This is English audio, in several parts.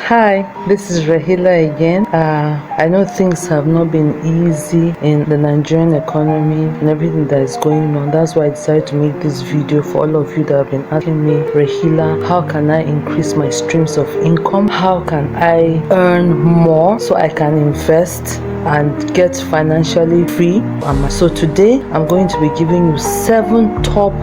Hi, this is Rahila again. I know things have not been easy in the Nigerian economy and everything that is going on. That's why I decided to make this video for all of you that have been asking me, Rahila, how can I increase my streams of income? How can I earn more so I can invest and get financially free? So today I'm going to be giving you 7 top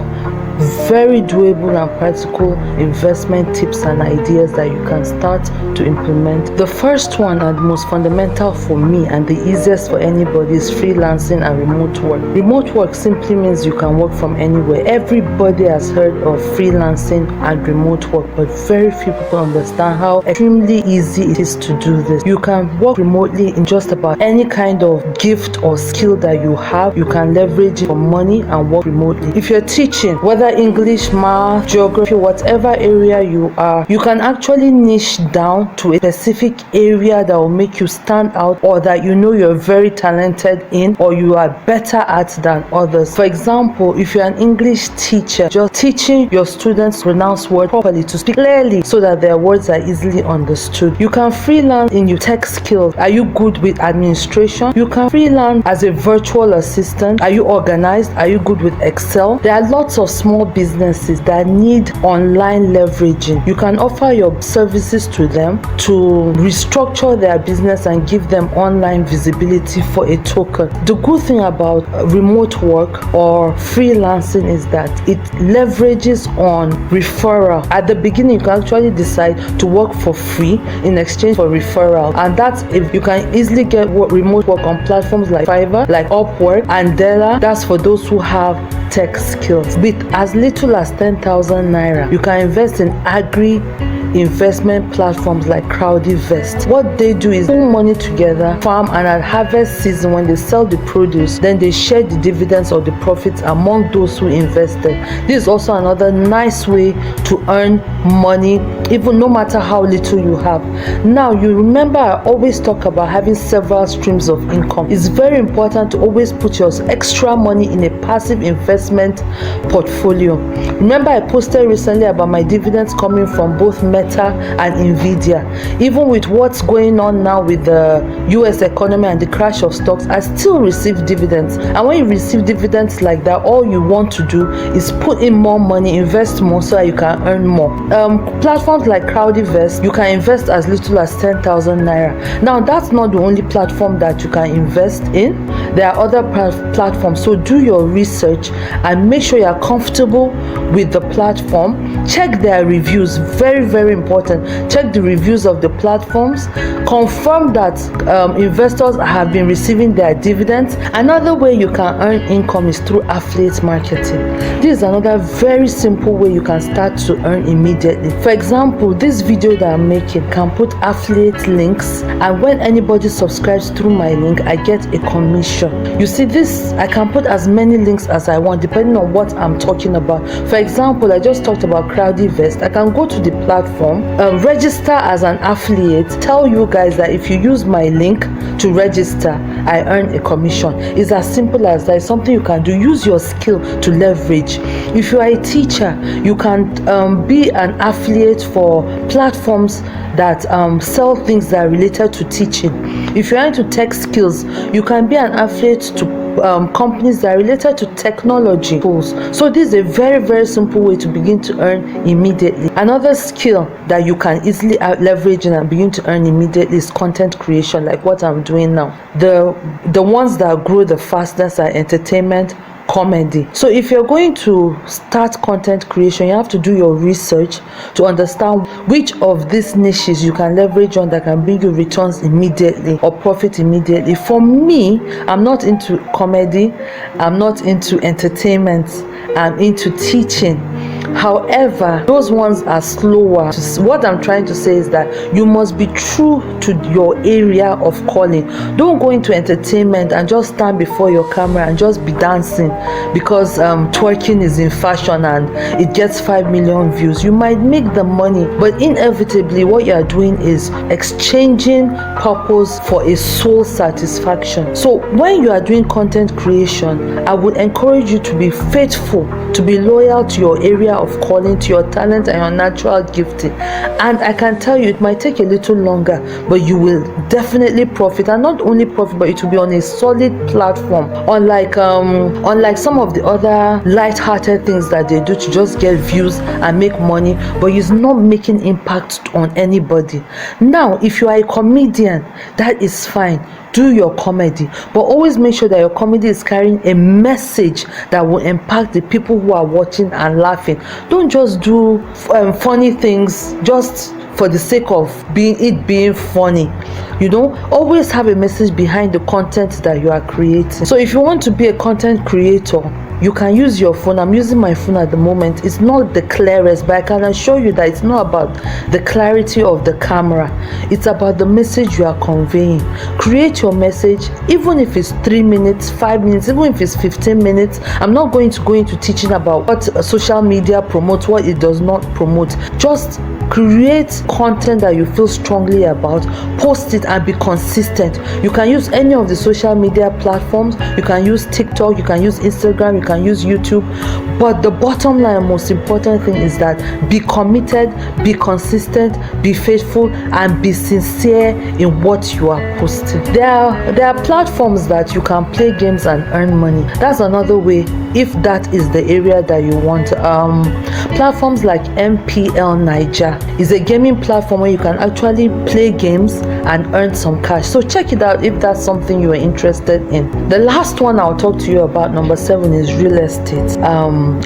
very doable and practical investment tips and ideas that you can start to implement. The first one and most fundamental for me and the easiest for anybody is freelancing and remote work. Remote work simply means you can work from anywhere. Everybody has heard of freelancing and remote work, but very few people understand how extremely easy it is to do this. You can work remotely in just about any kind of gift or skill that you have. You can leverage it for money and work remotely. If you're teaching, whether English, math, geography, whatever area you are, you can actually niche down to a specific area that will make you stand out, or that you know you're very talented in, or you are better at than others. For example, if you're an English teacher, just teaching your students to pronounce words properly, to speak clearly so that their words are easily understood. You can freelance in your tech skills. Are you good with administration? You can freelance as a virtual assistant. Are you organized? Are you good with Excel? There are lots of small businesses that need online leveraging. You can offer your services to them to restructure their business and give them online visibility for a token. The good thing about remote work or freelancing is that it leverages on referral. At the beginning, you can actually decide to work for free in exchange for referral, and that's if you can easily get remote work on platforms like Fiverr, like Upwork and Della. That's for those who have tech skills. With as little as 10,000 naira, you can invest in agri investment platforms like Crowdivest. What they do is put money together, farm, and at harvest season, when they sell the produce, then they share the dividends or the profits among those who invested. This is also another nice way to earn money, even no matter how little you have. Now, you remember I always talk about having several streams of income. It's very important to always put your extra money in a passive investment portfolio. Remember I posted recently about my dividends coming from both Meta and Nvidia. Even with what's going on now with the US economy and the crash of stocks, I still receive dividends. And when you receive dividends like that, all you want to do is put in more money, invest more so that you can earn more. Platforms like Crowdivest, you can invest as little as 10,000 naira. Now, that's not the only platform that you can invest in. There are other platforms, so do your research and make sure you're comfortable with the platform. Check their reviews, very important. Check the reviews of the platforms. Confirm that investors have been receiving their dividends. Another way you can earn income is through affiliate marketing. This is another very simple way you can start to earn immediately. For example, this video that I'm making can put affiliate links, and when anybody subscribes through my link, I get a commission. You see, this I can put as many links as I want depending on what I'm talking about. For example, I just talked about Crowdivest. I can go to the platform, register as an affiliate, tell you guys that if you use my link to register, I earn a commission. It's as simple as that. It's something you can do. Use your skill to leverage. If you are a teacher, you can be an affiliate for platforms that sell things that are related to teaching. If you're into tech skills, you can be an affiliate to companies that are related to technology tools. So this is a very simple way to begin to earn immediately. Another skill that you can easily leverage and begin to earn immediately is content creation, like what I'm doing now. The ones that grow the fastest are entertainment, comedy. So if you're going to start content creation, you have to do your research to understand which of these niches you can leverage on that can bring you returns immediately or profit immediately. For me, I'm not into comedy, I'm not into entertainment, I'm into teaching. However, those ones are slower. What I'm trying to say is that you must be true to your area of calling. Don't go into entertainment and just stand before your camera and just be dancing because twerking is in fashion and it gets 5 million views. You might make the money, but inevitably what you are doing is exchanging purpose for a soul satisfaction. So when you are doing content creation, I would encourage you to be faithful, to be loyal to your area of of calling, to your talent and your natural gifting. And I can tell you, it might take a little longer, but you will definitely profit. And not only profit, but it will be on a solid platform, unlike some of the other light-hearted things that they do to just get views and make money, but it's not making impact on anybody. Now, if you are a comedian, that is fine. Do your comedy, but always make sure that your comedy is carrying a message that will impact the people who are watching and laughing. Don't just do funny things just for the sake of being funny. Always have a message behind the content that you are creating. So if you want to be a content creator, you can use your phone. I'm using my phone at the moment. It's not the clearest, but I can assure you that it's not about the clarity of the camera. It's about the message you are conveying. Create your message, even if it's 3 minutes, 5 minutes, even if it's 15 minutes. I'm not going to go into teaching about what social media promotes, what it does not promote. Just create content that you feel strongly about, post it, and be consistent. You can use any of the social media platforms. You can use TikTok, you can use Instagram, you can use YouTube, but the bottom line, most important thing is that be committed, be consistent, be faithful, and be sincere in what you are posting. There are platforms that you can play games and earn money. That's another way, if that is the area that you want. Platforms like MPL Niger is a gaming platform where you can actually play games and earn some cash. So check it out if that's something you are interested in. The last one I'll talk to you about, number 7, is real estate.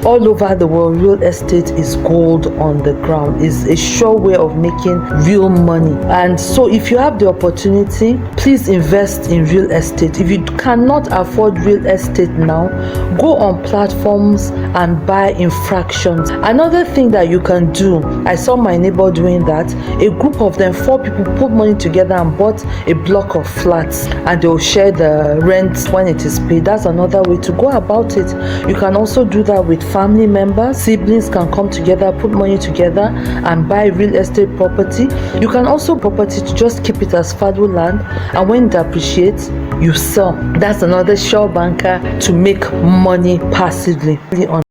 All over the world, real estate is gold on the ground. It's a sure way of making real money. And so if you have the opportunity, please invest in real estate. If you cannot afford real estate now, go on platforms and buy in fractions. Another thing that you can do, I saw my neighbor doing that. A group of them, 4 people, put money together and bought a block of flats, and they'll share the rent when it is paid. That's another way to go about it. You can also do that with family members. Siblings can come together, put money together, and buy real estate property. You can also property to just keep it as fallow land, and when it appreciates, you sell. That's another sure banker to make money passively on